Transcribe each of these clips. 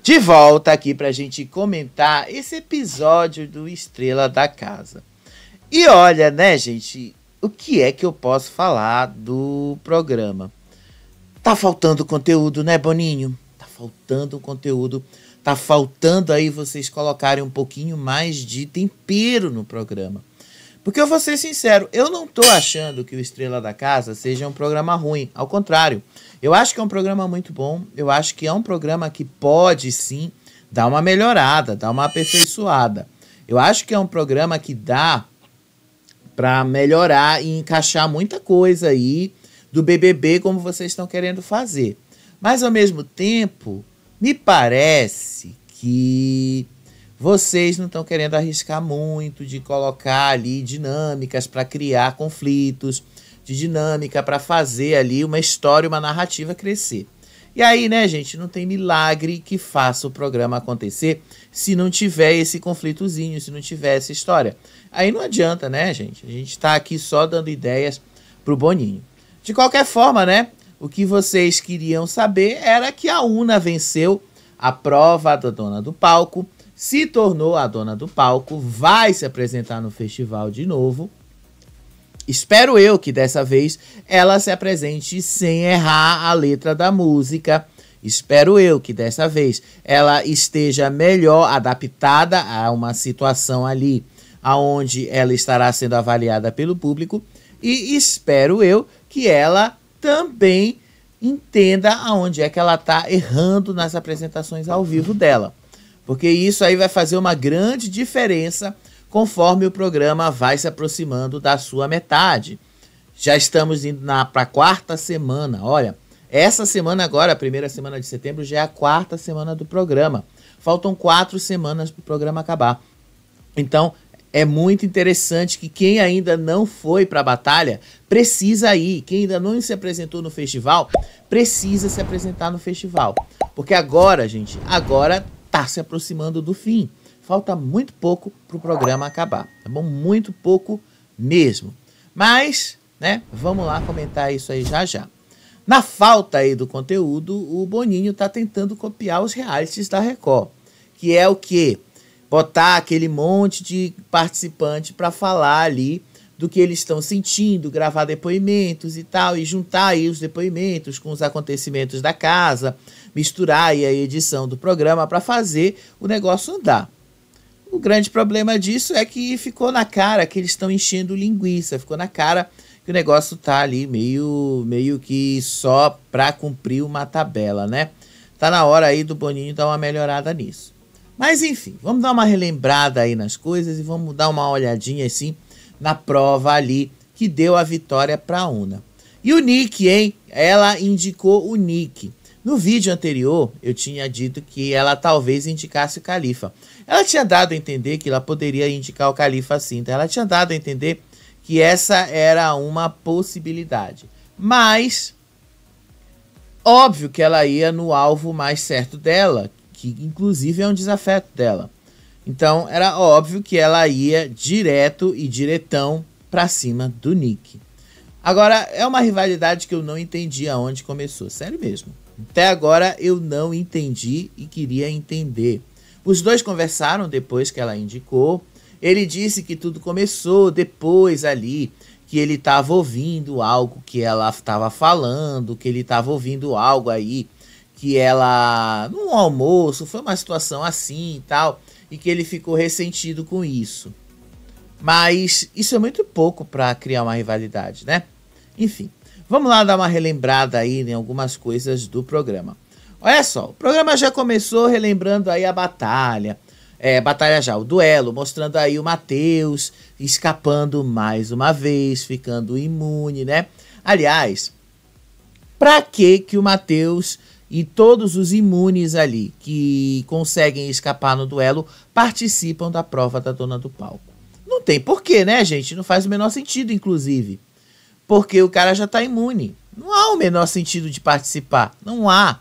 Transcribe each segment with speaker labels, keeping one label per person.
Speaker 1: De volta aqui pra gente comentar esse episódio do Estrela da Casa. E olha, né, gente, o que é que eu posso falar do programa? Tá faltando conteúdo, né, Boninho? Tá faltando conteúdo. Tá faltando aí vocês colocarem um pouquinho mais de tempero no programa. Porque eu vou ser sincero, eu não tô achando que o Estrela da Casa seja um programa ruim. Ao contrário, eu acho que é um programa muito bom. Eu acho que é um programa que pode, sim, dar uma melhorada, dar uma aperfeiçoada. Eu acho que é um programa que dá para melhorar e encaixar muita coisa aí do BBB como vocês estão querendo fazer. Mas, ao mesmo tempo, me parece que vocês não estão querendo arriscar muito de colocar ali dinâmicas para criar conflitos, de dinâmica para fazer ali uma história, uma narrativa crescer. E aí, né, gente, não tem milagre que faça o programa acontecer se não tiver esse conflitozinho, se não tiver essa história. Aí não adianta, né, gente? A gente está aqui só dando ideias pro Boninho. De qualquer forma, né, o que vocês queriam saber era que a Una venceu a prova da dona do palco, se tornou a dona do palco, vai se apresentar no festival de novo. Espero eu que dessa vez ela se apresente sem errar a letra da música. Espero eu que dessa vez ela esteja melhor adaptada a uma situação ali onde ela estará sendo avaliada pelo público. E espero eu que ela também entenda aonde é que ela está errando nas apresentações ao vivo dela. Porque isso aí vai fazer uma grande diferença conforme o programa vai se aproximando da sua metade. Já estamos indo para a quarta semana. Olha, essa semana agora, a primeira semana de setembro, já é a quarta semana do programa. Faltam 4 semanas para o programa acabar. Então, é muito interessante que quem ainda não foi para a batalha precisa ir. Quem ainda não se apresentou no festival, precisa se apresentar no festival. Porque agora, gente, está se aproximando do fim. Falta muito pouco para o programa acabar, tá bom? Muito pouco mesmo. Mas, né, vamos lá comentar isso aí já já. Na falta aí do conteúdo, o Boninho tá tentando copiar os realities da Record. Que é o quê? Botar aquele monte de participante para falar ali do que eles estão sentindo, gravar depoimentos e tal, e juntar aí os depoimentos com os acontecimentos da casa, misturar aí a edição do programa para fazer o negócio andar. O grande problema disso é que ficou na cara que eles estão enchendo linguiça, ficou na cara que o negócio tá ali meio que só para cumprir uma tabela, né? Tá na hora aí do Boninho dar uma melhorada nisso. Mas enfim, vamos dar uma relembrada aí nas coisas e vamos dar uma olhadinha assim na prova ali que deu a vitória para a Una. E o Nick, hein? Ela indicou o Nick. No vídeo anterior, eu tinha dito que ela talvez indicasse o Califa. Ela tinha dado a entender que ela poderia indicar o Califa sim. Então ela tinha dado a entender que essa era uma possibilidade. Mas, óbvio que ela ia no alvo mais certo dela, que inclusive é um desafeto dela. Então era óbvio que ela ia direto e diretão pra cima do Nick. Agora, é uma rivalidade que eu não entendi aonde começou. Sério mesmo. Até agora eu não entendi e queria entender. Os dois conversaram depois que ela indicou. Ele disse que tudo começou depois ali, que ele estava ouvindo algo que ela estava falando, que ele estava ouvindo algo aí, que ela, num almoço, foi uma situação assim e tal, e que ele ficou ressentido com isso. Mas isso é muito pouco para criar uma rivalidade, né? Enfim, vamos lá dar uma relembrada aí em algumas coisas do programa. Olha só, o programa já começou relembrando aí a batalha. O duelo, mostrando aí o Matheus escapando mais uma vez, ficando imune, né? Aliás, pra que o Matheus e todos os imunes ali que conseguem escapar no duelo participam da prova da dona do palco? Não tem porquê, né, gente? Não faz o menor sentido, inclusive. Porque o cara já tá imune. Não há o menor sentido de participar. Não há.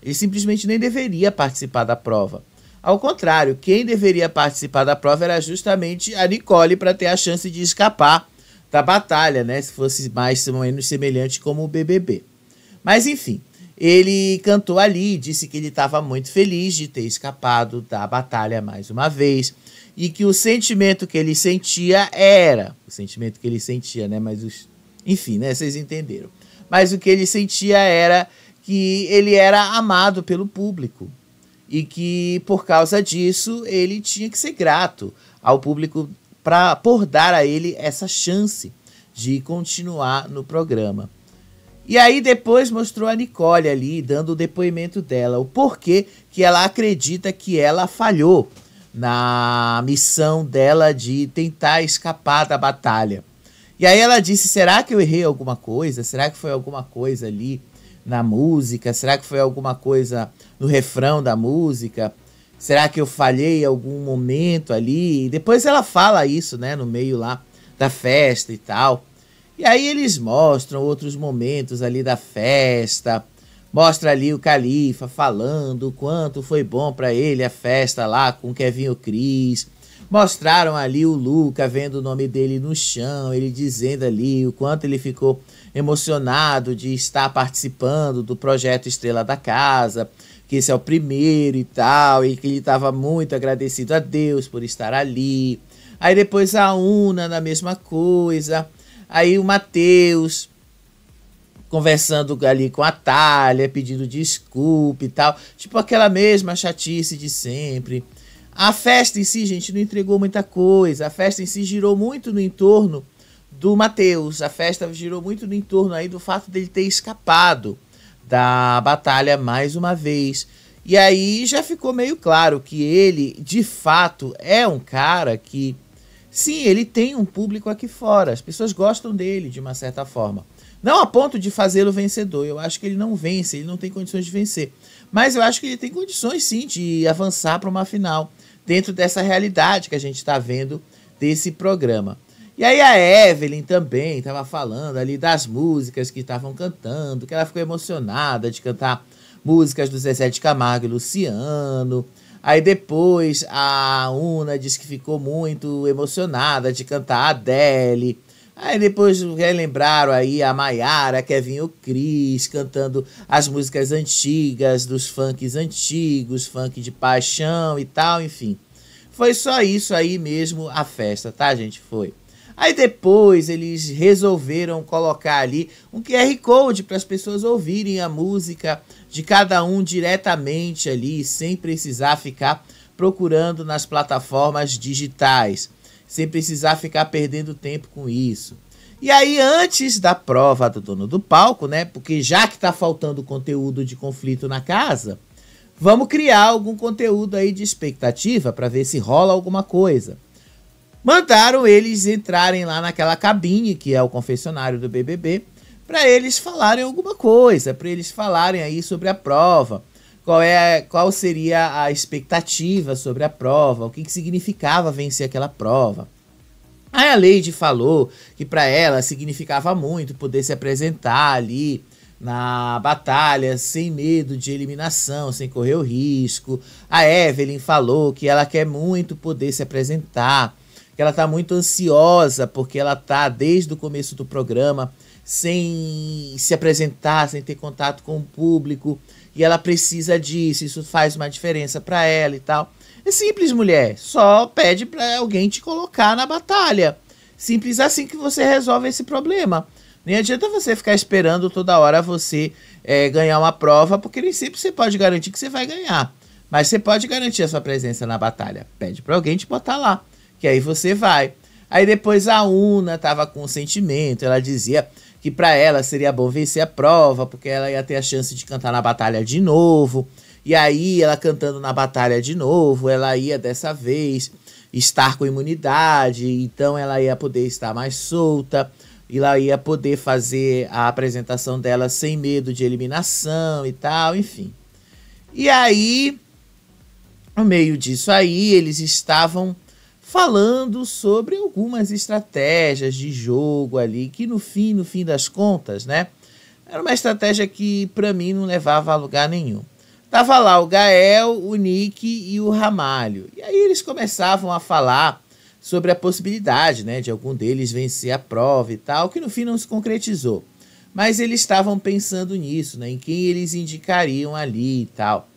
Speaker 1: Ele simplesmente nem deveria participar da prova. Ao contrário, quem deveria participar da prova era justamente a Nicole para ter a chance de escapar da batalha, né? Se fosse mais ou menos semelhante como o BBB. Mas enfim, ele cantou ali, disse que ele estava muito feliz de ter escapado da batalha mais uma vez, e que o sentimento que ele sentia o sentimento que ele sentia, né, enfim, né, vocês entenderam. Mas o que ele sentia era que ele era amado pelo público, e que por causa disso ele tinha que ser grato ao público por dar a ele essa chance de continuar no programa. E aí depois mostrou a Nicole ali, dando o depoimento dela, o porquê que ela acredita que ela falhou na missão dela de tentar escapar da batalha. E aí ela disse, será que eu errei alguma coisa? Será que foi alguma coisa ali na música? Será que foi alguma coisa no refrão da música? Será que eu falhei em algum momento ali? E depois ela fala isso, né, no meio lá da festa e tal. E aí eles mostram outros momentos ali da festa, mostra ali o Califa falando o quanto foi bom para ele a festa lá com o Kevin e o Chris. Mostraram ali o Luca vendo o nome dele no chão, ele dizendo ali o quanto ele ficou emocionado de estar participando do projeto Estrela da Casa, que esse é o primeiro e tal, e que ele estava muito agradecido a Deus por estar ali. Aí depois a Una na mesma coisa. Aí o Matheus conversando ali com a Thalia, pedindo desculpa e tal. Tipo aquela mesma chatice de sempre. A festa em si, gente, não entregou muita coisa. A festa em si girou muito no entorno do Matheus. A festa girou muito no entorno aí do fato dele ter escapado da batalha mais uma vez. E aí já ficou meio claro que ele, de fato, é um cara que... Sim, ele tem um público aqui fora, as pessoas gostam dele de uma certa forma. Não a ponto de fazê-lo vencedor, eu acho que ele não vence, ele não tem condições de vencer. Mas eu acho que ele tem condições sim de avançar para uma final, dentro dessa realidade que a gente está vendo desse programa. E aí a Evelyn também estava falando ali das músicas que estavam cantando, que ela ficou emocionada de cantar músicas do Zezé de Camargo e Luciano. Aí depois a Una disse que ficou muito emocionada de cantar a Adele. Aí depois relembraram aí a Maiara, Kevin e o Chris cantando as músicas antigas, dos funks antigos, funk de paixão e tal, enfim. Foi só isso aí mesmo a festa, tá, gente? Foi. Aí depois eles resolveram colocar ali um QR Code para as pessoas ouvirem a música de cada um diretamente ali, sem precisar ficar procurando nas plataformas digitais, sem precisar ficar perdendo tempo com isso. E aí antes da prova do dono do palco, né, porque já que tá faltando conteúdo de conflito na casa, vamos criar algum conteúdo aí de expectativa para ver se rola alguma coisa. Mandaram eles entrarem lá naquela cabine, que é o confessionário do BBB, para eles falarem alguma coisa, para eles falarem aí sobre a prova, qual seria a expectativa sobre a prova, o que significava vencer aquela prova. Aí a Lady falou que para ela significava muito poder se apresentar ali na batalha sem medo de eliminação, sem correr o risco. A Evelyn falou que ela quer muito poder se apresentar, que ela está muito ansiosa porque ela está desde o começo do programa sem se apresentar, sem ter contato com o público, e ela precisa disso, isso faz uma diferença para ela e tal. É simples, mulher, só pede para alguém te colocar na batalha. Simples assim que você resolve esse problema. Nem adianta você ficar esperando toda hora você ganhar uma prova, porque nem sempre você pode garantir que você vai ganhar. Mas você pode garantir a sua presença na batalha. Pede para alguém te botar lá, que aí você vai. Aí depois a Una tava com um sentimento, ela dizia que para ela seria bom vencer a prova, porque ela ia ter a chance de cantar na batalha de novo. E aí ela cantando na batalha de novo, ela ia dessa vez estar com imunidade, então ela ia poder estar mais solta, e ela ia poder fazer a apresentação dela sem medo de eliminação e tal, enfim. E aí, no meio disso aí, eles estavam falando sobre algumas estratégias de jogo ali, que no fim das contas, né, era uma estratégia que para mim não levava a lugar nenhum. Tava lá o Gael, o Nick e o Ramalho. E aí eles começavam a falar sobre a possibilidade, né, de algum deles vencer a prova e tal, que no fim não se concretizou. mas eles estavam pensando nisso, né, em quem eles indicariam ali e tal.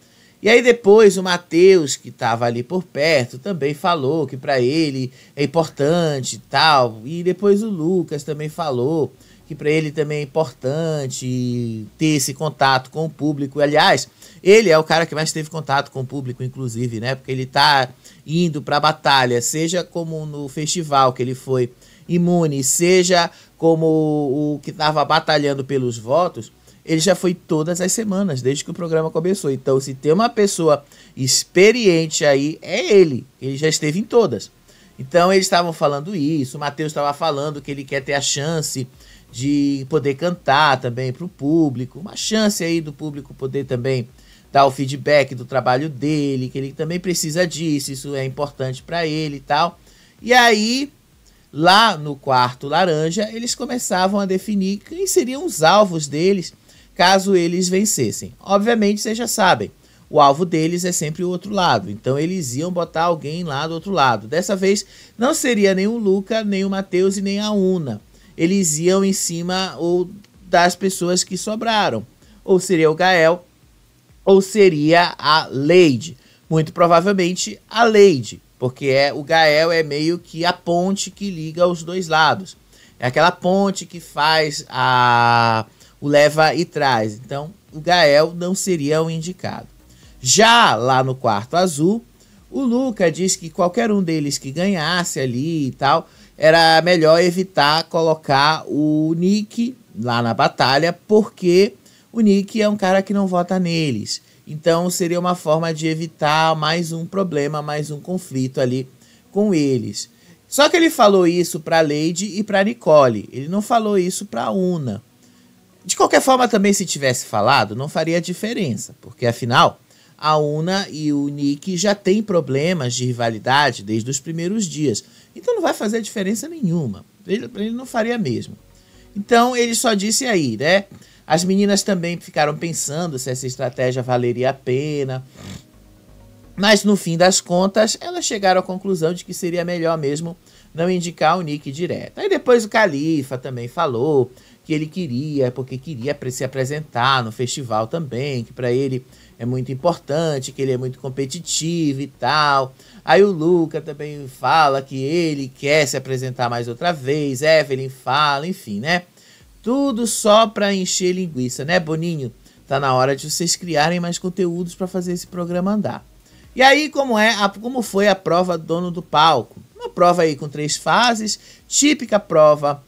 Speaker 1: E aí depois o Matheus, que estava ali por perto, também falou que para ele é importante e tal. E depois o Lucas também falou que para ele também é importante ter esse contato com o público. Aliás, ele é o cara que mais teve contato com o público, inclusive, né? Porque ele tá indo para a batalha, seja como no festival que ele foi imune, seja como o que estava batalhando pelos votos, ele já foi todas as semanas, desde que o programa começou. Então, se tem uma pessoa experiente aí, é ele. Ele já esteve em todas. Então, eles estavam falando isso. O Matheus estava falando que ele quer ter a chance de poder cantar também para o público. Uma chance aí do público poder também dar o feedback do trabalho dele, que ele também precisa disso. Isso é importante para ele e tal. E aí, lá no quarto laranja, eles começavam a definir quem seriam os alvos deles, caso eles vencessem. Obviamente, vocês já sabem, o alvo deles é sempre o outro lado. Então, eles iam botar alguém lá do outro lado. Dessa vez, não seria nem o Luca, nem o Matheus e nem a Una. Eles iam em cima ou das pessoas que sobraram. Ou seria o Gael, ou seria a Lady. Muito provavelmente a Lady, porque o Gael é meio que a ponte que liga os dois lados. É aquela ponte que faz o leva e traz. Então, o Gael não seria o indicado. Já lá no quarto azul, o Luca diz que qualquer um deles que ganhasse ali e tal, era melhor evitar colocar o Nick lá na batalha, porque o Nick é um cara que não vota neles. Então, seria uma forma de evitar mais um problema, mais um conflito ali com eles. Só que ele falou isso para Lady e para Nicole. Ele não falou isso para Una. De qualquer forma, também se tivesse falado, não faria diferença, porque afinal, a Una e o Nick já têm problemas de rivalidade desde os primeiros dias. Então não vai fazer diferença nenhuma. Ele não faria mesmo. Então ele só disse aí, né? As meninas também ficaram pensando se essa estratégia valeria a pena. Mas no fim das contas, elas chegaram à conclusão de que seria melhor mesmo não indicar o Nick direto. Aí depois o Califa também falou que ele queria, porque queria se apresentar no festival também, que para ele é muito importante, que ele é muito competitivo e tal. Aí o Luca também fala que ele quer se apresentar mais outra vez, Evelyn fala, enfim, né? Tudo só para encher linguiça, né, Boninho? Tá na hora de vocês criarem mais conteúdos para fazer esse programa andar. E aí, como foi a prova do dono do palco? Uma prova aí com 3 fases, típica prova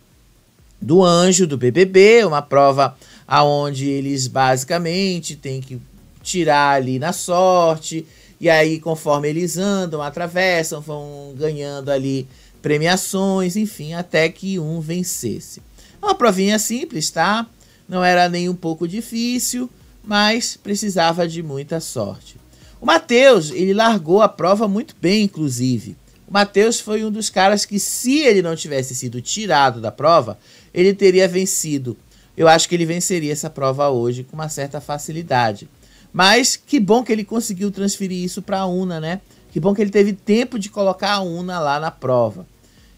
Speaker 1: do anjo do BBB, uma prova aonde eles basicamente têm que tirar ali na sorte, e aí conforme eles andam, atravessam, vão ganhando ali premiações, enfim, até que um vencesse. Uma provinha simples, tá? Não era nem um pouco difícil, mas precisava de muita sorte. O Matheus, ele largou a prova muito bem, inclusive. O Matheus foi um dos caras que, se ele não tivesse sido tirado da prova, ele teria vencido. Eu acho que ele venceria essa prova hoje com uma certa facilidade. Mas que bom que ele conseguiu transferir isso para a Una, né? Que bom que ele teve tempo de colocar a Una lá na prova.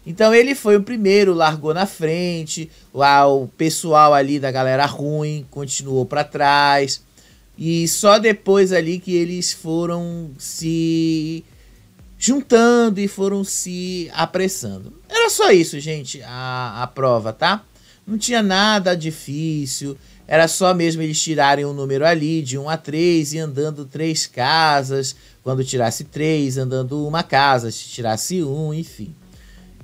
Speaker 1: Então ele foi o primeiro, largou na frente, o pessoal ali da galera ruim continuou para trás. E só depois ali que eles foram se juntando e foram se apressando. Era só isso, gente, a prova, tá? Não tinha nada difícil, era só mesmo eles tirarem um número ali de 1 a 3 e andando 3 casas. Quando tirasse 3, andando uma casa, se tirasse 1, enfim.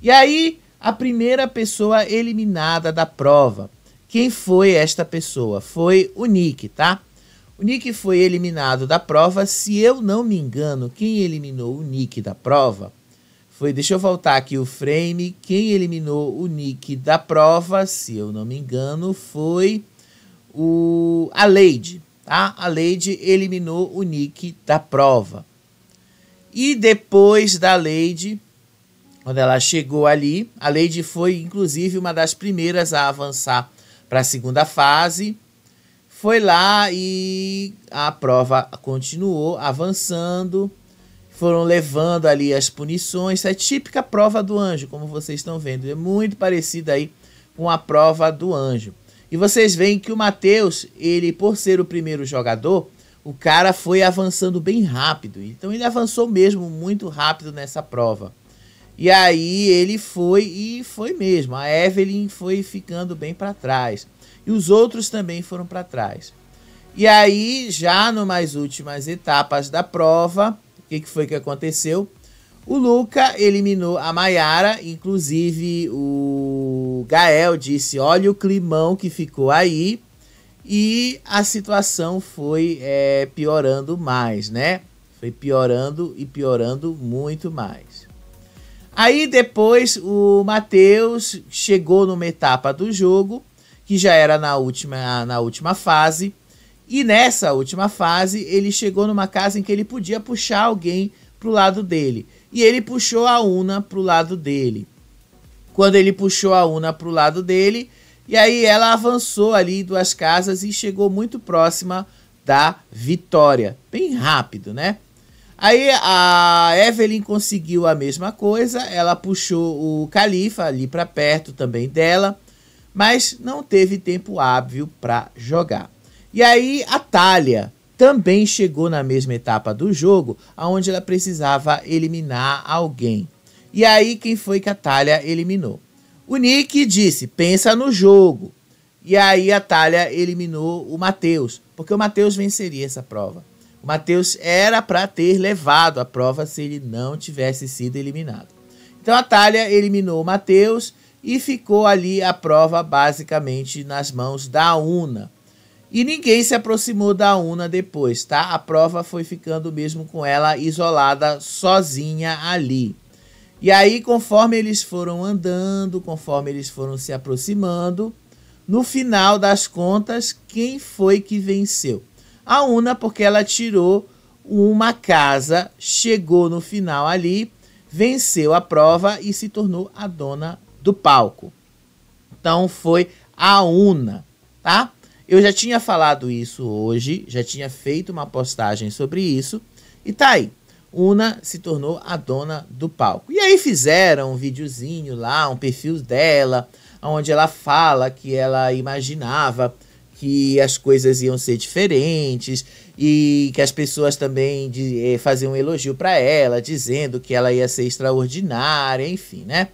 Speaker 1: E aí, a primeira pessoa eliminada da prova. Quem foi esta pessoa? Foi o Nick, tá? O Nick foi eliminado da prova. Se eu não me engano, quem eliminou o Nick da prova foi... Deixa eu voltar aqui o frame. Quem eliminou o Nick da prova, se eu não me engano, foi a Lady, tá? A Lady eliminou o Nick da prova. E depois da Lady... Quando ela chegou ali, a Lady foi, inclusive, uma das primeiras a avançar para a segunda fase. Foi lá e a prova continuou avançando. Foram levando ali as punições. É típica prova do anjo, como vocês estão vendo. É muito parecida aí com a prova do anjo. E vocês veem que o Matheus, ele por ser o primeiro jogador, o cara foi avançando bem rápido. Então ele avançou mesmo muito rápido nessa prova. E aí ele foi e foi mesmo. A Evelyn foi ficando bem para trás. E os outros também foram para trás. E aí, já nas últimas etapas da prova, o que foi que aconteceu? O Luca eliminou a Mayara, inclusive o Gael disse, olha o climão que ficou aí. E a situação foi piorando mais, né? Foi piorando e piorando muito mais. Aí depois o Matheus chegou numa etapa do jogo, que já era na última fase. E nessa última fase, ele chegou numa casa em que ele podia puxar alguém pro lado dele. E ele puxou a Una pro lado dele. Quando ele puxou a Una pro lado dele, e aí ela avançou ali 2 casas e chegou muito próxima da vitória. Bem rápido, né? Aí a Evelyn conseguiu a mesma coisa, ela puxou o Califa ali para perto também dela, mas não teve tempo hábil para jogar. E aí a Thalia também chegou na mesma etapa do jogo, onde ela precisava eliminar alguém. E aí quem foi que a Thalia eliminou? O Nick disse, pensa no jogo. E aí a Thalia eliminou o Matheus, porque o Matheus venceria essa prova. O Matheus era para ter levado a prova se ele não tivesse sido eliminado. Então a Thalia eliminou o Matheus e ficou ali a prova basicamente nas mãos da Una. E ninguém se aproximou da Una depois, tá? A prova foi ficando mesmo com ela isolada, sozinha ali. E aí, conforme eles foram andando, conforme eles foram se aproximando, no final das contas, quem foi que venceu? A Una, porque ela tirou uma casa, chegou no final ali, venceu a prova e se tornou a dona do palco. Então foi a Una, tá? Eu já tinha falado isso hoje, já tinha feito uma postagem sobre isso, e tá aí. Una se tornou a dona do palco. E aí fizeram um videozinho lá, um perfil dela, onde ela fala que ela imaginava que as coisas iam ser diferentes e que as pessoas também faziam um elogio para ela, dizendo que ela ia ser extraordinária, enfim, né?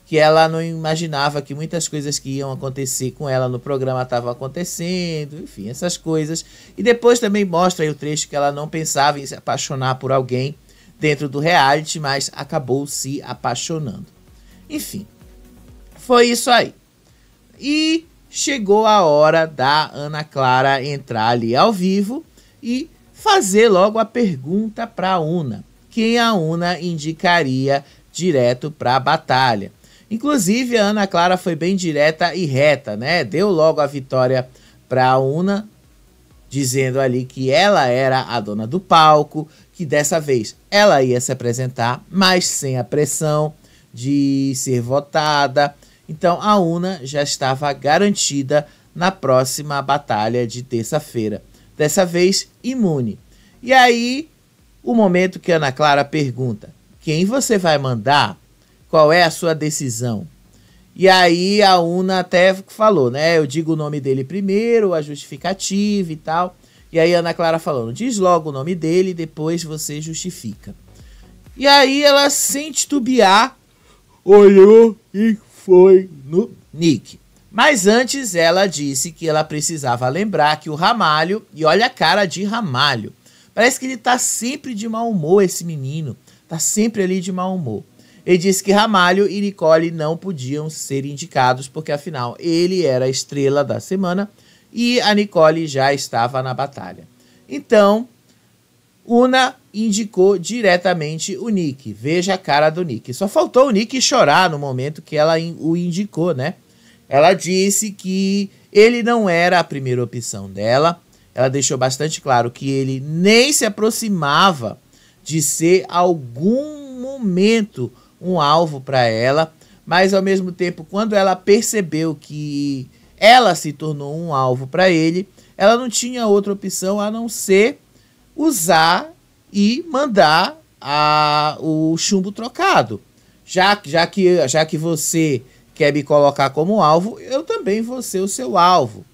Speaker 1: Que ela não imaginava que muitas coisas que iam acontecer com ela no programa estavam acontecendo, enfim, essas coisas. E depois também mostra aí o trecho que ela não pensava em se apaixonar por alguém dentro do reality, mas acabou se apaixonando. Enfim, foi isso aí. E chegou a hora da Ana Clara entrar ali ao vivo e fazer logo a pergunta para a Una. Quem a Una indicaria direto para a batalha? Inclusive, a Ana Clara foi bem direta e reta, né? Deu logo a vitória para a Una, dizendo ali que ela era a dona do palco, que dessa vez ela ia se apresentar, mas sem a pressão de ser votada. Então, a Una já estava garantida na próxima batalha de terça-feira. Dessa vez, imune. E aí, o momento que a Ana Clara pergunta, quem você vai mandar? Qual é a sua decisão? E aí a Una até falou, né? Eu digo o nome dele primeiro, a justificativa e tal. E aí a Ana Clara falou, diz logo o nome dele, depois você justifica. E aí ela, sem titubear, olhou e foi no Nick. Mas antes ela disse que ela precisava lembrar que o Ramalho, e olha a cara de Ramalho, parece que ele tá sempre de mau humor, esse menino. Tá sempre ali de mau humor. Ele disse que Ramalho e Nicole não podiam ser indicados, porque afinal ele era a estrela da semana e a Nicole já estava na batalha. Então, Una indicou diretamente o Nick. Veja a cara do Nick. Só faltou o Nick chorar no momento que ela o indicou, né? Ela disse que ele não era a primeira opção dela. Ela deixou bastante claro que ele nem se aproximava de ser algum momento um alvo para ela, mas ao mesmo tempo, quando ela percebeu que ela se tornou um alvo para ele, ela não tinha outra opção a não ser usar e mandar o chumbo trocado. Já que você quer me colocar como alvo, eu também vou ser o seu alvo.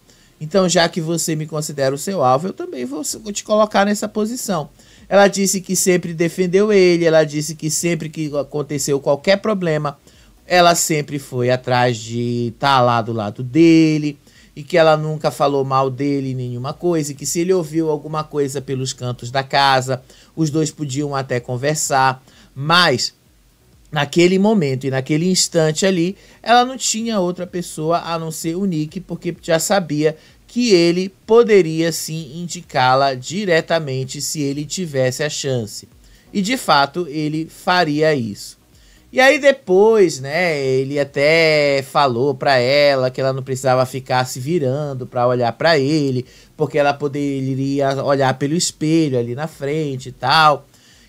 Speaker 1: Então, já que você me considera o seu alvo, eu também vou te colocar nessa posição. Ela disse que sempre defendeu ele, ela disse que sempre que aconteceu qualquer problema, ela sempre foi atrás de estar lá do lado dele, e que ela nunca falou mal dele em nenhuma coisa, e que se ele ouviu alguma coisa pelos cantos da casa, os dois podiam até conversar, mas naquele momento e naquele instante ali, ela não tinha outra pessoa a não ser o Nick, porque já sabia que ele poderia sim indicá-la diretamente se ele tivesse a chance. E de fato ele faria isso. E aí depois, né, ele até falou pra ela que ela não precisava ficar se virando pra olhar pra ele, porque ela poderia olhar pelo espelho ali na frente e tal.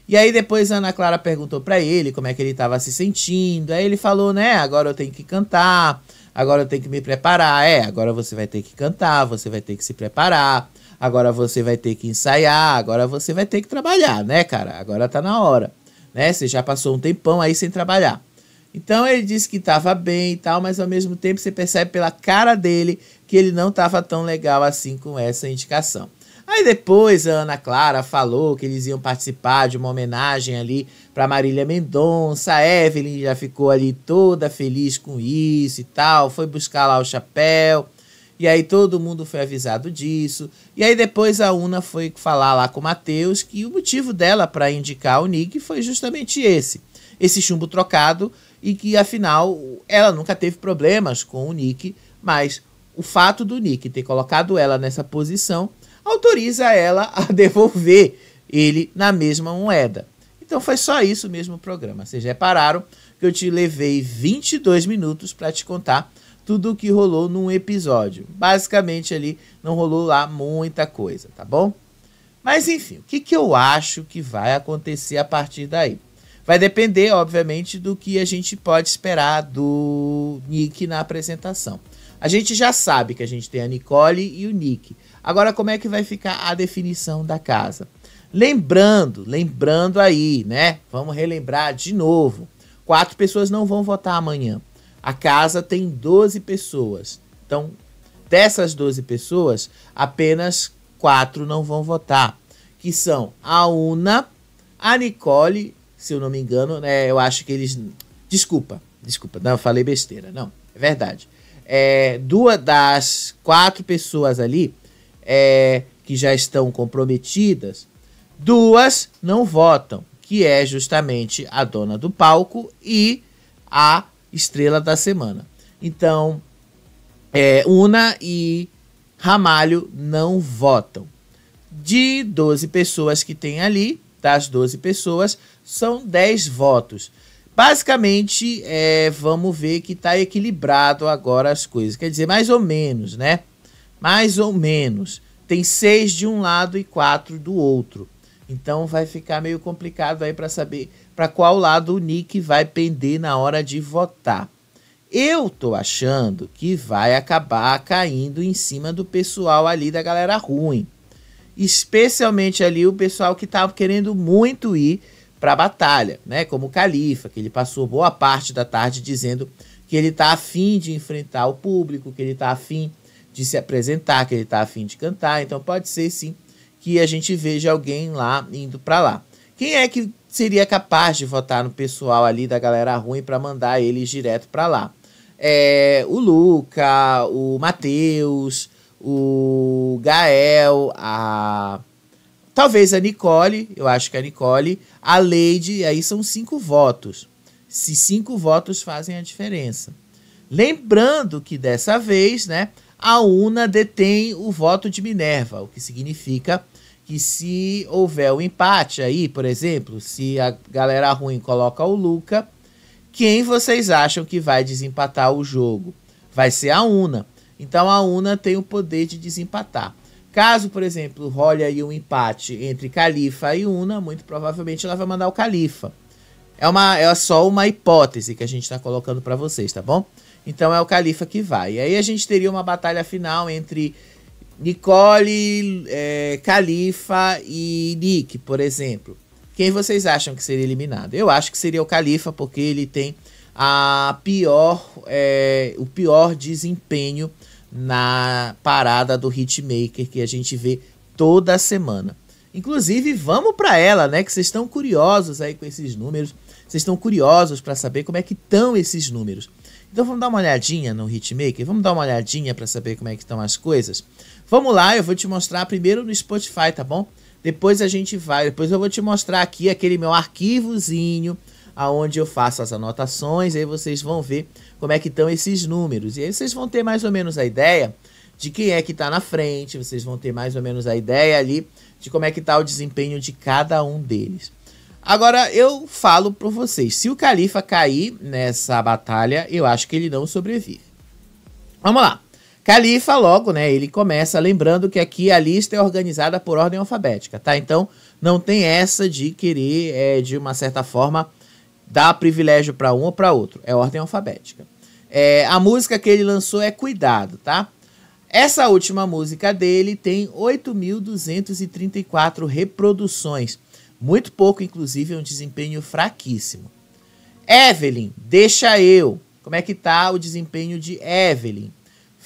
Speaker 1: E aí depois a Ana Clara perguntou pra ele como é que ele estava se sentindo. Aí ele falou, né, agora eu tenho que cantar, agora eu tenho que me preparar. Agora você vai ter que cantar, você vai ter que se preparar, agora você vai ter que ensaiar, agora você vai ter que trabalhar, né, cara? Agora tá na hora. Né? Você já passou um tempão aí sem trabalhar. Então ele disse que estava bem e tal, mas ao mesmo tempo você percebe pela cara dele que ele não estava tão legal assim com essa indicação. Aí depois a Ana Clara falou que eles iam participar de uma homenagem ali para Marília Mendonça. A Evelyn já ficou ali toda feliz com isso e tal, foi buscar lá o chapéu. E aí todo mundo foi avisado disso. E aí depois a Una foi falar lá com o Matheus que o motivo dela para indicar o Nick foi justamente esse chumbo trocado, e que afinal ela nunca teve problemas com o Nick, mas o fato do Nick ter colocado ela nessa posição autoriza ela a devolver ele na mesma moeda. Então foi só isso mesmo o programa. Vocês repararam que eu te levei 22 minutos para te contar tudo o que rolou num episódio. Basicamente ali não rolou lá muita coisa, tá bom? Mas enfim, o que eu acho que vai acontecer a partir daí? Vai depender, obviamente, do que a gente pode esperar do Nick na apresentação. A gente já sabe que a gente tem a Nicole e o Nick. Agora, como é que vai ficar a definição da casa? Lembrando aí, né? Vamos relembrar de novo. 4 pessoas não vão votar amanhã. A casa tem 12 pessoas. Então, dessas 12 pessoas, apenas 4 não vão votar. Que são a Una, a Nicole, se eu não me engano, né? Eu acho que eles... Desculpa. Não, eu falei besteira. Não, é verdade. 2 das 4 pessoas ali que já estão comprometidas, 2 não votam, que é justamente a dona do palco e a estrela da semana. Então, Una e Ramalho não votam. De 12 pessoas que tem ali, das 12 pessoas, são 10 votos. Basicamente, vamos ver que está equilibrado agora as coisas. Quer dizer, mais ou menos, né? Mais ou menos. Tem 6 de um lado e 4 do outro. Então vai ficar meio complicado aí para saber para qual lado o Nick vai pender na hora de votar. Eu tô achando que vai acabar caindo em cima do pessoal ali da galera ruim. Especialmente ali o pessoal que tava querendo muito ir para a batalha, né? Como o Califa, que ele passou boa parte da tarde dizendo que ele tá afim de enfrentar o público, que ele tá afim de se apresentar, que ele tá afim de cantar. Então pode ser sim que a gente veja alguém lá indo para lá. Quem é que seria capaz de votar no pessoal ali da galera ruim para mandar eles direto para lá? O Luca, o Matheus, o Gael, talvez a Nicole, eu acho que a Nicole, a Lady, aí são 5 votos. Se 5 votos fazem a diferença. Lembrando que dessa vez, né, a Una detém o voto de Minerva, o que significa que se houver um empate aí, por exemplo, se a galera ruim coloca o Luca, quem vocês acham que vai desempatar o jogo? Vai ser a Una. Então a Una tem o poder de desempatar. Caso, por exemplo, role aí um empate entre Califa e Una, muito provavelmente ela vai mandar o Califa. É só uma hipótese que a gente está colocando para vocês, tá bom? Então é o Califa que vai. E aí a gente teria uma batalha final entre Nicole, Califa e Nick, por exemplo. Quem vocês acham que seria eliminado? Eu acho que seria o Califa, porque ele tem o pior desempenho na parada do Hitmaker que a gente vê toda semana. Inclusive, vamos para ela, né? Que vocês estão curiosos aí com esses números. Vocês estão curiosos para saber como é que estão esses números. Então vamos dar uma olhadinha no Hitmaker? Vamos dar uma olhadinha para saber como é que estão as coisas? Vamos lá, eu vou te mostrar primeiro no Spotify, tá bom? Depois eu vou te mostrar aqui aquele meu arquivozinho aonde eu faço as anotações, aí vocês vão ver como é que estão esses números. E aí vocês vão ter mais ou menos a ideia de quem é que está na frente, vocês vão ter mais ou menos a ideia ali de como é que está o desempenho de cada um deles. Agora, eu falo para vocês, se o Khalifa cair nessa batalha, eu acho que ele não sobrevive. Vamos lá. Khalifa logo, né, ele começa lembrando que aqui a lista é organizada por ordem alfabética, tá? Então, não tem essa de querer, de uma certa forma, dar privilégio para um ou para outro. É ordem alfabética. A música que ele lançou é Cuidado, tá? Essa última música dele tem 8.234 reproduções. Muito pouco, inclusive, é um desempenho fraquíssimo. Evelyn, Deixa Eu. Como é que tá o desempenho de Evelyn?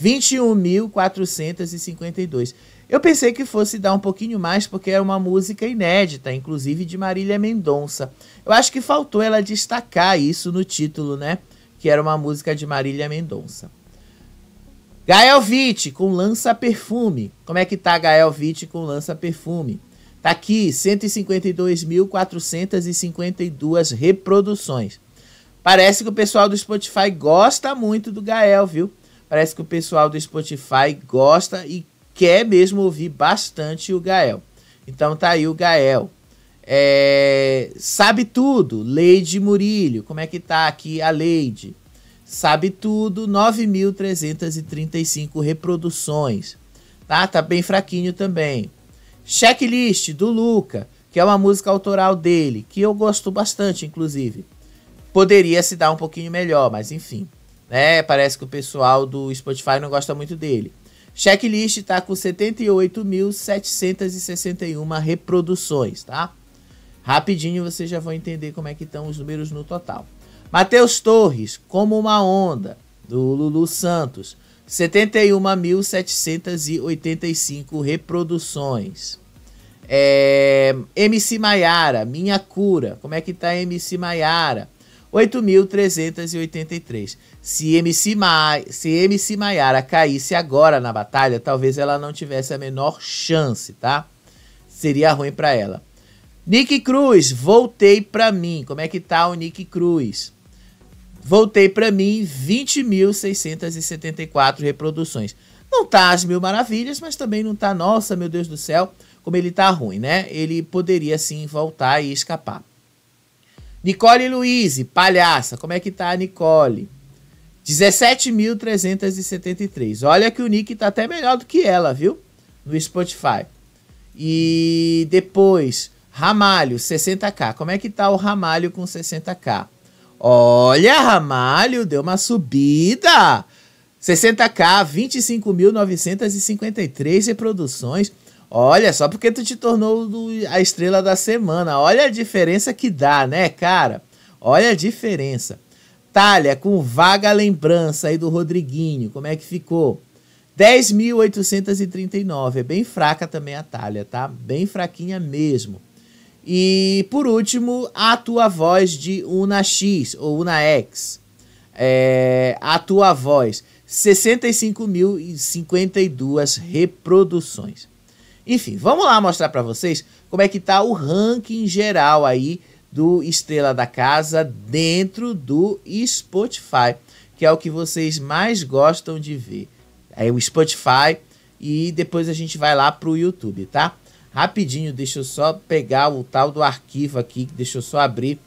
Speaker 1: 21.452. Eu pensei que fosse dar um pouquinho mais, porque era uma música inédita, inclusive de Marília Mendonça. Eu acho que faltou ela destacar isso no título, né? Que era uma música de Marília Mendonça. Gael Witt com Lança Perfume. Como é que tá Gael Witt com Lança Perfume? Tá aqui, 152.452 reproduções. Parece que o pessoal do Spotify gosta muito do Gael, viu? Parece que o pessoal do Spotify gosta e quer mesmo ouvir bastante o Gael. Então tá aí o Gael. Sabe Tudo, Leide Murilho. Como é que tá aqui a Leide? Sabe Tudo, 9.335 reproduções. Tá bem fraquinho também. Checklist, do Luca, que é uma música autoral dele, que eu gosto bastante, inclusive. Poderia se dar um pouquinho melhor, mas enfim. Né? Parece que o pessoal do Spotify não gosta muito dele. Checklist está com 78.761 reproduções, tá? Rapidinho vocês já vão entender como é que estão os números no total. Matheus Torres, Como Uma Onda, do Lulu Santos, 71.785 reproduções. MC Maiara, Minha Cura, como é que tá MC Maiara? 8.383. Se MC Maiara caísse agora na batalha, talvez ela não tivesse a menor chance, tá? Seria ruim para ela. Nick Cruz, Voltei Pra Mim. Como é que tá o Nick Cruz? Voltei Pra Mim, 20.674 reproduções. Não tá às mil maravilhas, mas também não tá, nossa, meu Deus do céu, como ele tá ruim, né? Ele poderia sim voltar e escapar. Nicole Luiz, Palhaça. Como é que tá a Nicole? 17.373. Olha que o Nick tá até melhor do que ela, viu? No Spotify. E depois, Ramalho, 60k. Como é que tá o Ramalho com 60k? Olha, Ramalho, deu uma subida. 60k, 25.953 reproduções. Olha, só porque tu te tornou a estrela da semana. Olha a diferença que dá, né, cara? Olha a diferença. Thalia, com Vaga Lembrança aí do Rodriguinho. Como é que ficou? 10.839. É bem fraca também a Thalia, tá? Bem fraquinha mesmo. E, por último, A Tua Voz de Una X, ou Una X. A Tua Voz. 65.052 reproduções. Enfim, vamos lá mostrar para vocês como é que tá o ranking geral aí do Estrela da Casa dentro do Spotify, que é o que vocês mais gostam de ver. É o Spotify e depois a gente vai lá pro YouTube, tá? Rapidinho, deixa eu só pegar o tal do arquivo aqui, deixa eu só abrir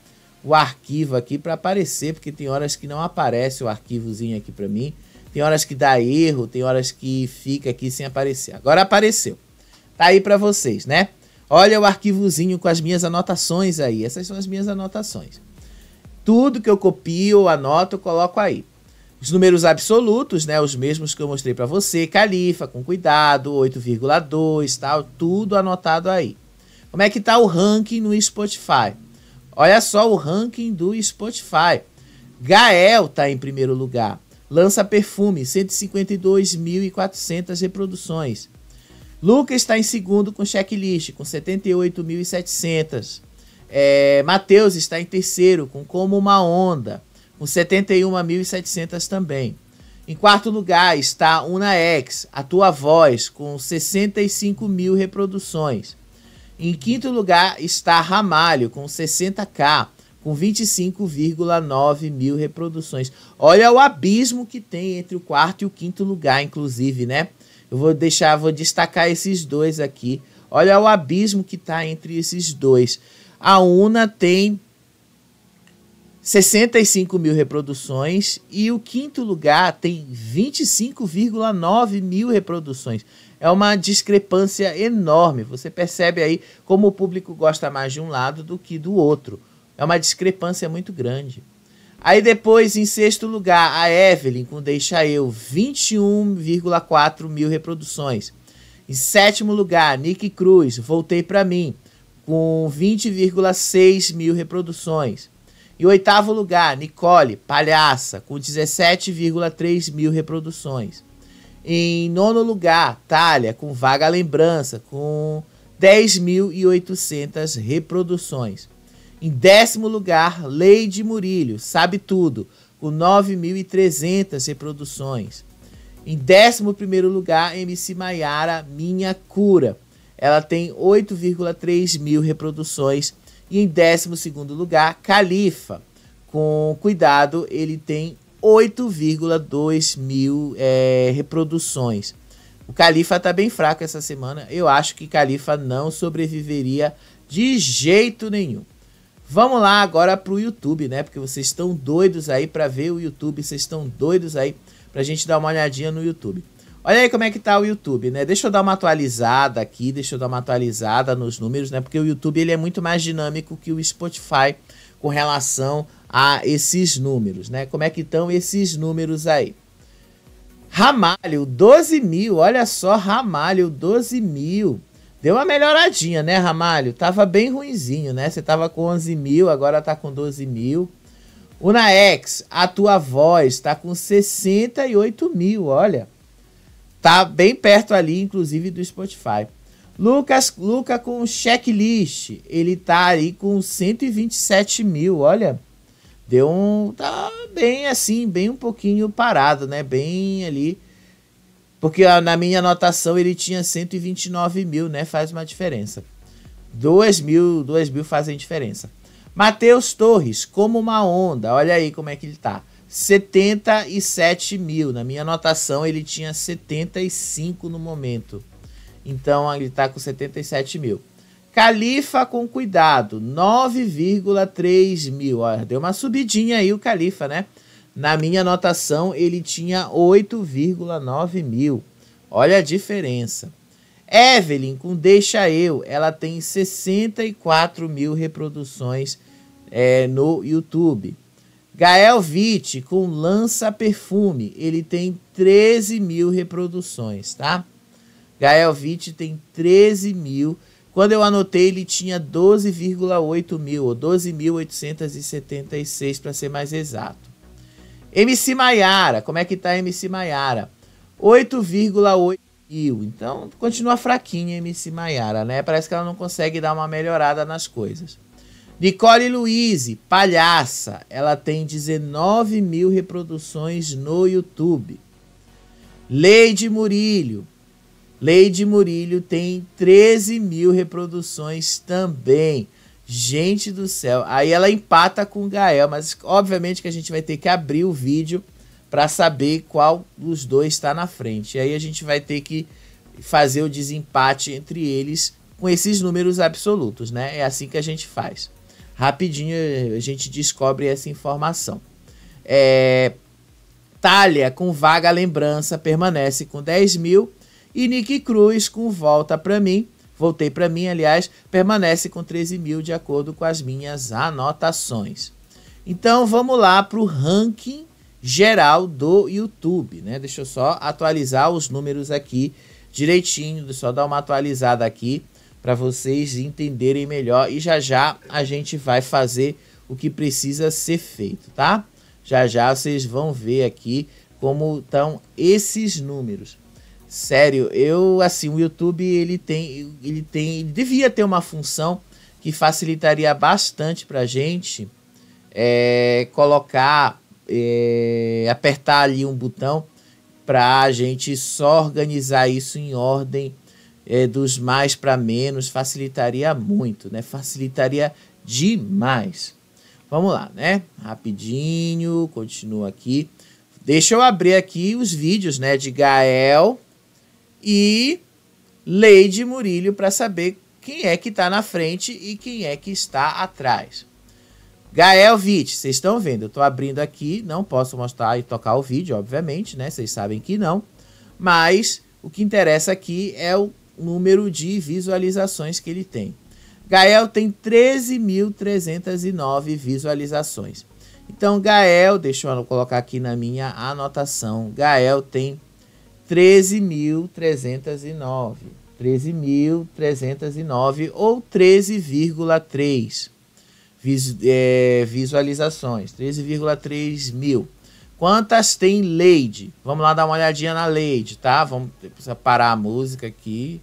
Speaker 1: o arquivo aqui para aparecer, porque tem horas que não aparece o arquivozinho aqui para mim, tem horas que dá erro, tem horas que fica aqui sem aparecer. Agora apareceu. Tá aí para vocês, né? Olha o arquivozinho com as minhas anotações aí. Essas são as minhas anotações. Tudo que eu copio, anoto, eu coloco aí. Os números absolutos, né? Os mesmos que eu mostrei para você. Khalifa, com cuidado, 8,2, tal. Tudo anotado aí. Como é que tá o ranking no Spotify? Olha só o ranking do Spotify. Gael está em primeiro lugar. Lança Perfume, 152.400 reproduções. Lucas está em segundo com Checklist, com 78.700. Matheus está em terceiro com Como Uma Onda, com 71.700 também. Em quarto lugar está Unaex, A Tua Voz, com 65.000 reproduções. Em quinto lugar está Ramalho, com 60k, com 25,9 mil reproduções. Olha o abismo que tem entre o quarto e o quinto lugar, inclusive, né? Eu vou destacar esses dois aqui. Olha o abismo que está entre esses dois. A Una tem 65 mil reproduções e o quinto lugar tem 25,9 mil reproduções. É uma discrepância enorme. Você percebe aí como o público gosta mais de um lado do que do outro. É uma discrepância muito grande. Aí depois, em sexto lugar, a Evelyn com Deixa Eu, 21,4 mil reproduções. Em sétimo lugar, Nick Cruz, Voltei Pra Mim, com 20,6 mil reproduções. Em oitavo lugar, Nicole, Palhaça, com 17,3 mil reproduções. Em nono lugar, Thalia, com Vaga Lembrança, com 10.800 reproduções. Em décimo lugar, Leide Murilho, Sabe Tudo, com 9.300 reproduções. Em 11º lugar, MC Maiara, Minha Cura. Ela tem 8,3 mil reproduções. E em 12º lugar, Califa, com Cuidado, ele tem 8,2 mil reproduções. O Califa tá bem fraco essa semana. Eu acho que Califa não sobreviveria de jeito nenhum. Vamos lá agora pro YouTube, né? Porque vocês estão doidos aí para ver o YouTube. Vocês estão doidos aí pra gente dar uma olhadinha no YouTube. Olha aí como é que tá o YouTube, né? Deixa eu dar uma atualizada aqui. Deixa eu dar uma atualizada nos números, né? Porque o YouTube ele é muito mais dinâmico que o Spotify com relação a esses números, né? Como é que estão esses números aí? Ramalho, 12 mil. Olha só, Ramalho, 12 mil. Deu uma melhoradinha, né, Ramalho? Tava bem ruinzinho, né? Você tava com 11 mil, agora tá com 12 mil. Unaex, A Tua Voz, tá com 68 mil, olha. Tá bem perto ali, inclusive, do Spotify. Luca com Checklist, ele tá aí com 127 mil, olha. Tá bem assim, bem um pouquinho parado, né? Bem ali... Porque na minha anotação ele tinha 129 mil, né? Faz uma diferença. 2 mil fazem diferença. Matheus Torres, Como Uma Onda. Olha aí como é que ele tá. 77 mil. Na minha anotação ele tinha 75 no momento. Então ele tá com 77 mil. Califa com Cuidado. 9,3 mil. Olha, deu uma subidinha aí o Califa, né? Na minha anotação, ele tinha 8,9 mil. Olha a diferença. Evelyn, com Deixa Eu, ela tem 64 mil reproduções no YouTube. Gael Witt, com Lança Perfume, ele tem 13 mil reproduções, tá? Gael Witt tem 13 mil. Quando eu anotei, ele tinha 12,8 mil, ou 12.876 para ser mais exato. MC Maiara, como é que tá MC Maiara? 8,8 mil. Então, continua fraquinha MC Maiara, né? Parece que ela não consegue dar uma melhorada nas coisas. Nicole Luiz, Palhaça, ela tem 19 mil reproduções no YouTube. Leide Murilho. Leide Murilho tem 13 mil reproduções também. Gente do céu, aí ela empata com o Gael, mas obviamente que a gente vai ter que abrir o vídeo para saber qual dos dois está na frente. E aí a gente vai ter que fazer o desempate entre eles com esses números absolutos, né? É assim que a gente faz. Rapidinho a gente descobre essa informação. Thalia com Vaga Lembrança permanece com 10 mil e Nick Cruz com Voltei Pra Mim, aliás, permanece com 13 mil de acordo com as minhas anotações. Então vamos lá para o ranking geral do YouTube, né? Deixa eu só atualizar os números aqui direitinho, deixa eu só dar uma atualizada aqui para vocês entenderem melhor e já já a gente vai fazer o que precisa ser feito, tá? Já já vocês vão ver aqui como estão esses números. Sério, assim, o YouTube ele devia ter uma função que facilitaria bastante para a gente apertar ali um botão para a gente só organizar isso em ordem dos mais para menos. Facilitaria muito, né? Facilitaria demais. Vamos lá, né? Rapidinho, continua aqui. Deixa eu abrir aqui os vídeos, né, de Gael e Leide Murilho para saber quem é que está na frente e quem é que está atrás. Gael Witt, vocês estão vendo, eu estou abrindo aqui, não posso mostrar e tocar o vídeo, obviamente, né? Vocês sabem que não, mas o que interessa aqui é o número de visualizações que ele tem. Gael tem 13.309 visualizações. Então, Gael, deixa eu colocar aqui na minha anotação, Gael tem 13.309. 13.309 ou 13,3 visualizações. 13,3 mil. Quantas tem Leide? Vamos lá dar uma olhadinha na Leide, tá? Vamos precisar parar a música aqui.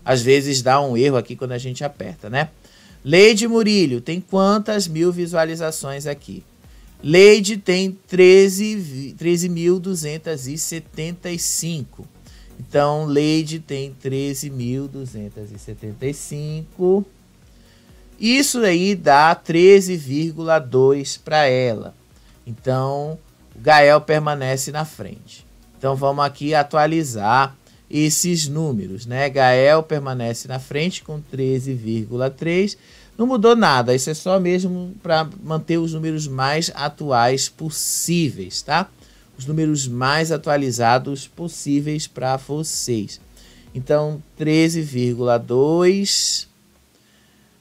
Speaker 1: Às vezes dá um erro aqui quando a gente aperta, né? Leide Murilho tem quantas mil visualizações aqui? Leide tem 13.275. Então, Leide tem 13.275. Isso aí dá 13,2 para ela. Então, o Gael permanece na frente. Então, vamos aqui atualizar esses números, né? Gael permanece na frente com 13,3. Não mudou nada, isso é só mesmo para manter os números mais atuais possíveis, tá? Os números mais atualizados possíveis para vocês. Então, 13,2.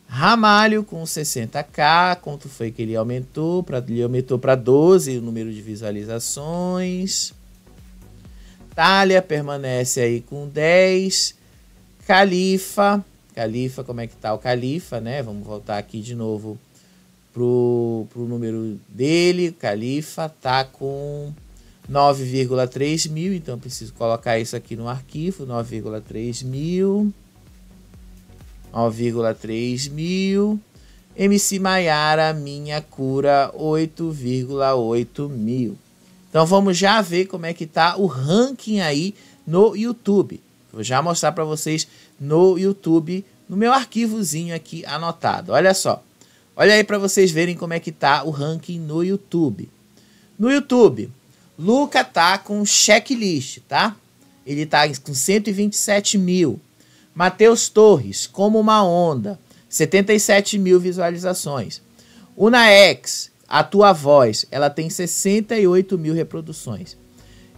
Speaker 1: Ramalho com 60k, quanto foi que ele aumentou? Ele aumentou para 12 o número de visualizações. Thalia permanece aí com 10. Califa, como é que tá o Califa, né? Vamos voltar aqui de novo pro número dele. Califa tá com 9,3 mil, então eu preciso colocar isso aqui no arquivo. 9,3 mil. 9,3 mil. MC Maiara, Minha Cura, 8,8 mil. Então vamos já ver como é que tá o ranking aí no YouTube. Vou já mostrar para vocês no YouTube, no meu arquivozinho aqui anotado. Olha só. Olha aí para vocês verem como é que tá o ranking no YouTube. No YouTube, Luca tá com checklist, tá? Ele tá com 127 mil. Matheus Torres, Como Uma Onda, 77 mil visualizações. Unaex, A Tua Voz, ela tem 68 mil reproduções.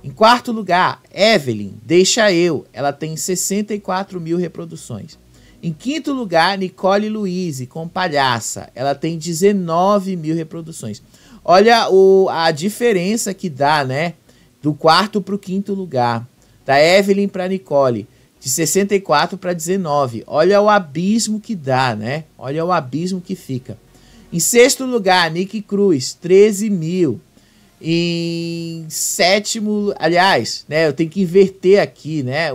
Speaker 1: Em quarto lugar, Evelyn, Deixa Eu, ela tem 64 mil reproduções. Em quinto lugar, Nicole Luiz, com Palhaça, ela tem 19 mil reproduções. Olha a diferença que dá, né? Do quarto para o quinto lugar. Da Evelyn para Nicole, de 64 para 19. Olha o abismo que dá, né? Olha o abismo que fica. Em sexto lugar, Nick Cruz, 13 mil. Em sétimo, aliás, né, eu tenho que inverter aqui, né,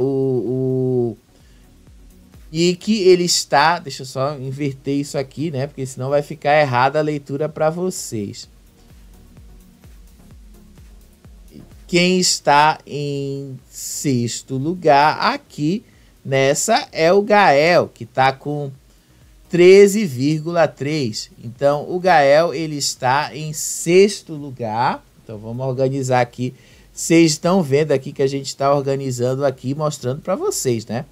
Speaker 1: e que ele está, deixa eu só inverter isso aqui, né, porque senão vai ficar errada a leitura para vocês. Quem está em sexto lugar aqui nessa é o Gael, que está com 13,3. Então, o Gael, ele está em sexto lugar. Então, vamos organizar aqui. Vocês estão vendo aqui que a gente está organizando aqui, mostrando para vocês, né?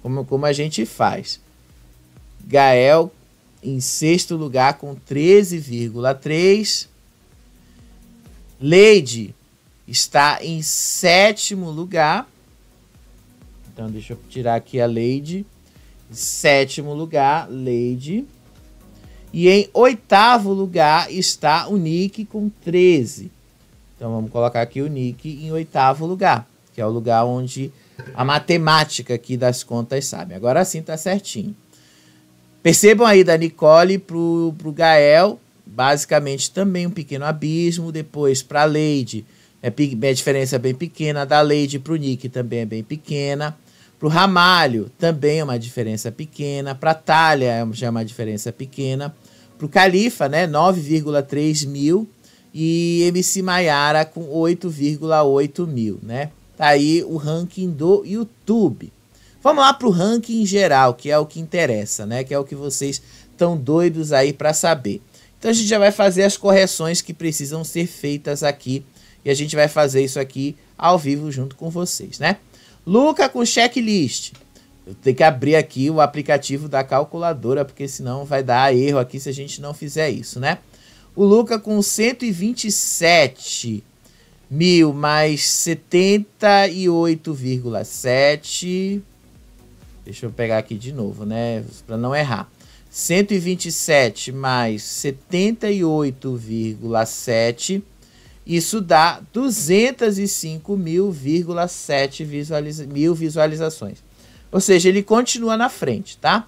Speaker 1: Como a gente faz. Gael em sexto lugar com 13,3. Leide está em sétimo lugar. Então, deixa eu tirar aqui a Leide. Em sétimo lugar, Leide. E em oitavo lugar está o Nick com 13. Então, vamos colocar aqui o Nick em oitavo lugar, que é o lugar onde a matemática aqui das contas sabe. Agora sim tá certinho. Percebam aí da Nicole pro Gael, basicamente também um pequeno abismo. Depois para a Lady, a diferença é bem pequena. Da Lady para o Nick também é bem pequena. Para o Ramalho também é uma diferença pequena. Para a Thalia já é uma diferença pequena. Para o Califa, né, 9,3 mil. E MC Maiara com 8,8 mil, né? Tá aí o ranking do YouTube. Vamos lá para o ranking geral, que é o que interessa, né? Que é o que vocês estão doidos aí para saber. Então a gente já vai fazer as correções que precisam ser feitas aqui. E a gente vai fazer isso aqui ao vivo junto com vocês, né? Luca com checklist. Eu tenho que abrir aqui o aplicativo da calculadora, porque senão vai dar erro aqui se a gente não fizer isso, né? O Luca com 127 mil mais 78,7. Deixa eu pegar aqui de novo, né? Para não errar. 127 mais 78,7. Isso dá 205,7 mil visualizações. Ou seja, ele continua na frente, tá?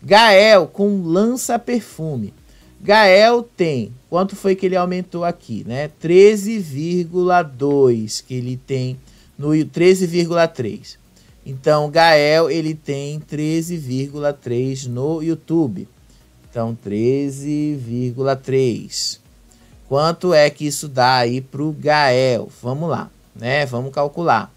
Speaker 1: Gael com lança-perfume. Gael tem, quanto foi que ele aumentou aqui, né? 13,2 que ele tem no 13,3. Então, Gael, ele tem 13,3 no YouTube. Então, 13,3. Quanto é que isso dá aí pro Gael? Vamos lá, né? Vamos calcular.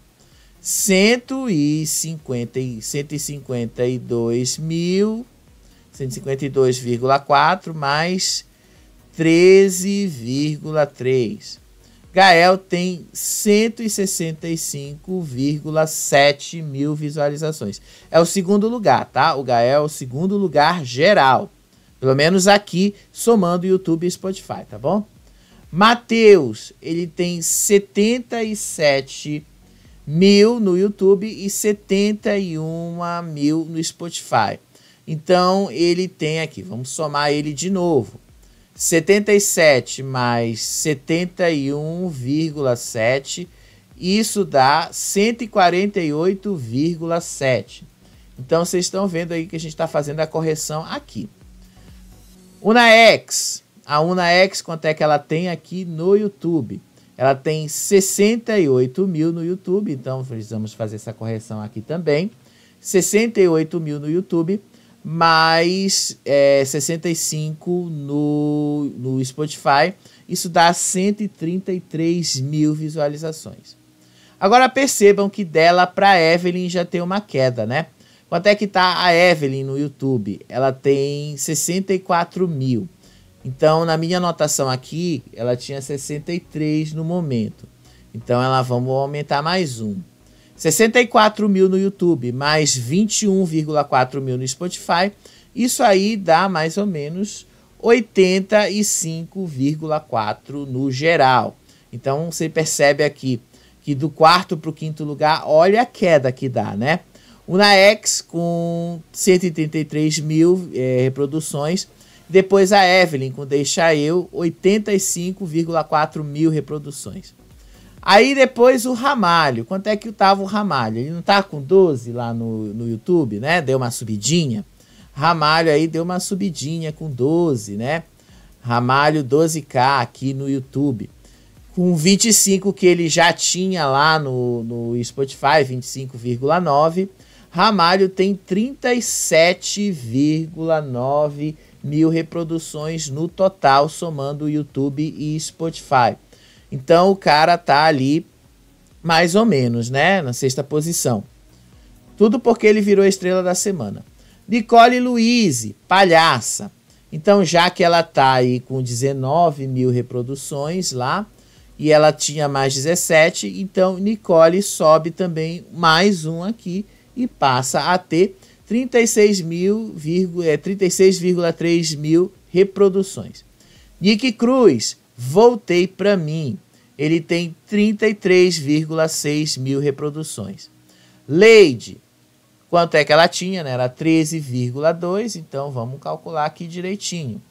Speaker 1: 152.4 mais 13,3. Gael tem 165,7 mil visualizações. É o segundo lugar, tá? O Gael é o segundo lugar geral. Pelo menos aqui, somando YouTube e Spotify, tá bom? Matheus, ele tem 77 mil no YouTube e 71 mil no Spotify. Então, ele tem aqui, vamos somar ele de novo. 77 mais 71,7, isso dá 148,7. Então, vocês estão vendo aí que a gente está fazendo a correção aqui. Unaex, a Unaex, quanto é que ela tem aqui no YouTube? Ela tem 68 mil no YouTube, então precisamos fazer essa correção aqui também. 68 mil no YouTube, mais 65 no Spotify. Isso dá 133 mil visualizações. Agora percebam que dela para Evelyn já tem uma queda, né? Quanto é que tá a Evelyn no YouTube? Ela tem 64 mil. Então, na minha anotação aqui, ela tinha 63 no momento. Então, vamos aumentar mais um. 64 mil no YouTube, mais 21,4 mil no Spotify. Isso aí dá mais ou menos 85,4 no geral. Então, você percebe aqui que do quarto para o quinto lugar, olha a queda que dá, né? O Naex com 133 mil reproduções. Depois a Evelyn com Deixa Eu, 85,4 mil reproduções. Aí depois o Ramalho. Quanto é que estava o Ramalho? Ele não tá com 12 lá no YouTube, né? Deu uma subidinha. Ramalho aí deu uma subidinha com 12, né? Ramalho 12K aqui no YouTube. Com 25 que ele já tinha lá no Spotify, 25,9. Ramalho tem 37,9 mil reproduções no total, somando o YouTube e Spotify. Então o cara tá ali mais ou menos, né? Na sexta posição. Tudo porque ele virou a estrela da semana. Nicole Luise, palhaça. Então já que ela tá aí com 19 mil reproduções lá, e ela tinha mais 17, então Nicole sobe também mais um aqui e passa a ter 36,3 mil reproduções. Nick Cruz, Voltei Pra Mim. Ele tem 33,6 mil reproduções. Lady, quanto é que ela tinha, né? Era 13,2, então vamos calcular aqui direitinho.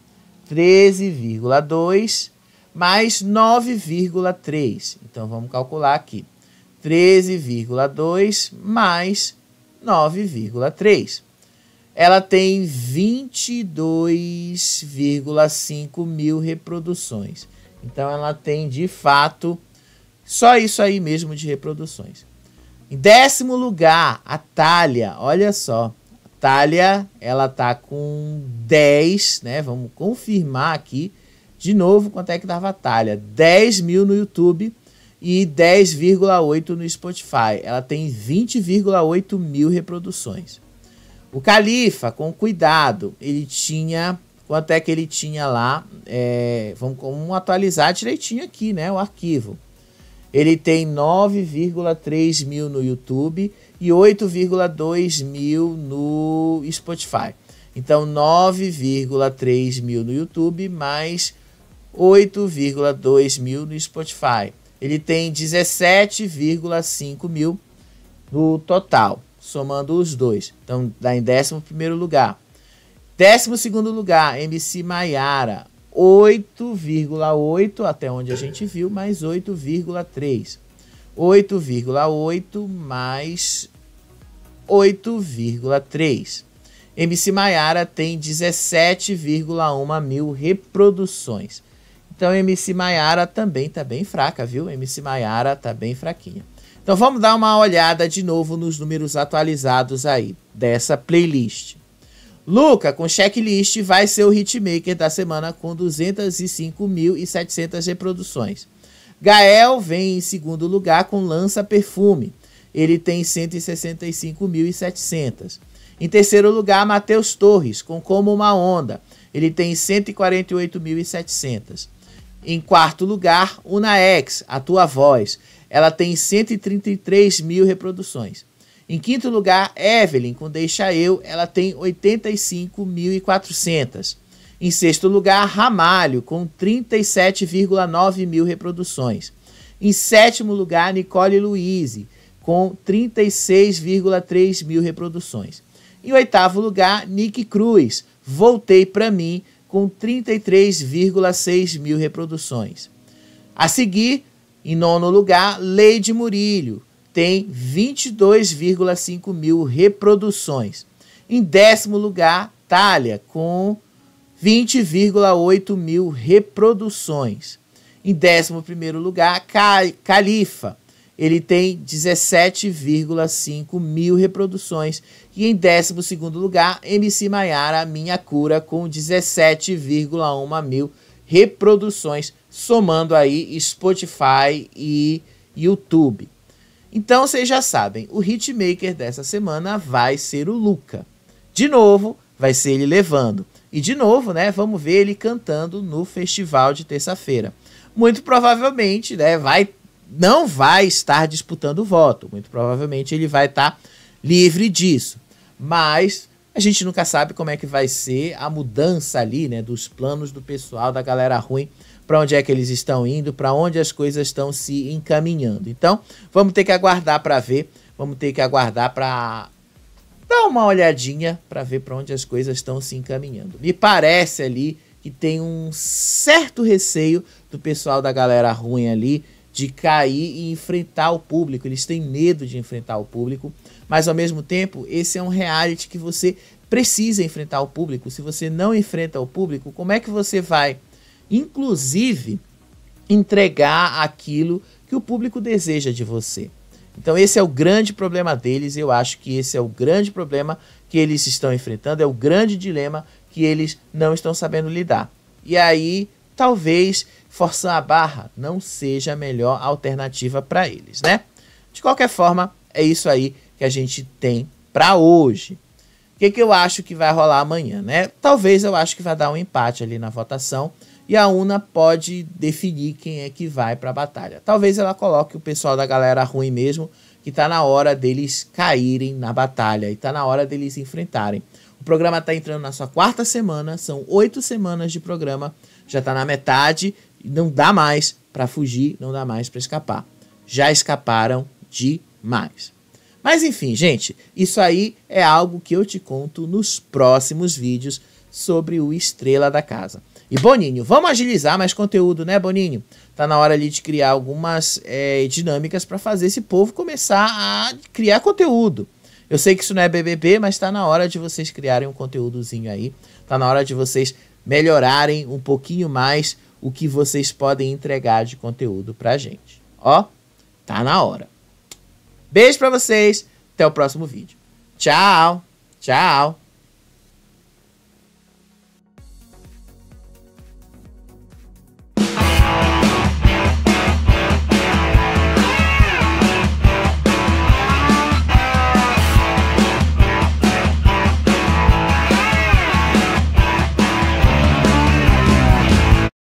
Speaker 1: 13,2 mais 9,3. Então vamos calcular aqui. 13,2 mais 9,3. ela tem 22,5 mil reproduções. Então ela tem, de fato, só isso aí mesmo de reproduções. Em 10º lugar, a Thalia. Olha só. A Thalia, ela tá com 10, né? Vamos confirmar aqui de novo quanto é que dava a Thalia. 10 mil no YouTube e 10,8 no Spotify. Ela tem 20,8 mil reproduções. O Califa, com cuidado, ele tinha... Quanto é que ele tinha lá? Vamos atualizar direitinho aqui, né? O arquivo. Ele tem 9,3 mil no YouTube e 8,2 mil no Spotify. Então, 9,3 mil no YouTube mais 8,2 mil no Spotify. Ele tem 17,5 mil no total, somando os dois. Então, dá em 11º lugar. 12º lugar, MC Maiara, 8,8, até onde a gente viu, mais 8,3. 8,8 mais 8,3. MC Maiara tem 17,1 mil reproduções. Então, MC Maiara também tá bem fraca, viu? MC Maiara tá bem fraquinha. Então, vamos dar uma olhada de novo nos números atualizados aí dessa playlist. Luca, com checklist, vai ser o hitmaker da semana com 205.700 reproduções. Gael vem em 2º lugar com Lança Perfume. Ele tem 165.700. Em 3º lugar, Matheus Torres, com Como Uma Onda. Ele tem 148.700. Em 4º lugar, Unaex, A Tua Voz. Ela tem 133 mil reproduções. Em 5º lugar, Evelyn, com Deixa Eu, ela tem 85.400. Em 6º lugar, Ramalho, com 37,9 mil reproduções. Em 7º lugar, Nicole Luise, com 36,3 mil reproduções. Em 8º lugar, Nick Cruz, Voltei Pra Mim, com 33,6 mil reproduções. A seguir, em 9º lugar, Leide Murilho, tem 22,5 mil reproduções. Em 10º lugar, Thalia, com 20,8 mil reproduções. Em 11º lugar, Califa, ele tem 17,5 mil reproduções. E em 12º lugar, MC Maiara, Minha Cura, com 17,1 mil reproduções, somando aí Spotify e YouTube. Então, vocês já sabem, o hitmaker dessa semana vai ser o Luca. De novo, vai ser ele levando. E de novo, né, vamos ver ele cantando no festival de terça-feira. Muito provavelmente, né, não vai estar disputando o voto. Muito provavelmente ele vai estar livre disso. Mas a gente nunca sabe como é que vai ser a mudança ali, né, dos planos do pessoal, da galera ruim, para onde é que eles estão indo, para onde as coisas estão se encaminhando. Então, vamos ter que aguardar para ver, vamos ter que aguardar para dar uma olhadinha para ver para onde as coisas estão se encaminhando. Me parece ali que tem um certo receio do pessoal da galera ruim ali de cair e enfrentar o público. Eles têm medo de enfrentar o público, mas ao mesmo tempo, esse é um reality que você precisa enfrentar o público. Se você não enfrenta o público, como é que você vai inclusive entregar aquilo que o público deseja de você? Então esse é o grande problema deles. Eu acho que esse é o grande problema que eles estão enfrentando, é o grande dilema que eles não estão sabendo lidar. E aí, talvez forçar a barra não seja a melhor alternativa para eles, né? De qualquer forma, é isso aí que a gente tem para hoje. O que eu acho que vai rolar amanhã, né? Talvez eu acho que vai dar um empate ali na votação e a Una pode definir quem é que vai para a batalha. Talvez ela coloque o pessoal da galera ruim mesmo, que está na hora deles caírem na batalha e está na hora deles enfrentarem. O programa está entrando na sua 4ª semana, são 8 semanas de programa, já está na metade, não dá mais para fugir, não dá mais para escapar. Já escaparam demais. Mas enfim, gente, isso aí é algo que eu te conto nos próximos vídeos sobre o Estrela da Casa. E Boninho, vamos agilizar mais conteúdo, né, Boninho? Tá na hora ali de criar algumas dinâmicas para fazer esse povo começar a criar conteúdo. Eu sei que isso não é BBB, mas tá na hora de vocês criarem um conteúdozinho aí. Tá na hora de vocês melhorarem um pouquinho mais o que vocês podem entregar de conteúdo pra gente. Ó, tá na hora. Beijo pra vocês. Até o próximo vídeo. Tchau. Tchau.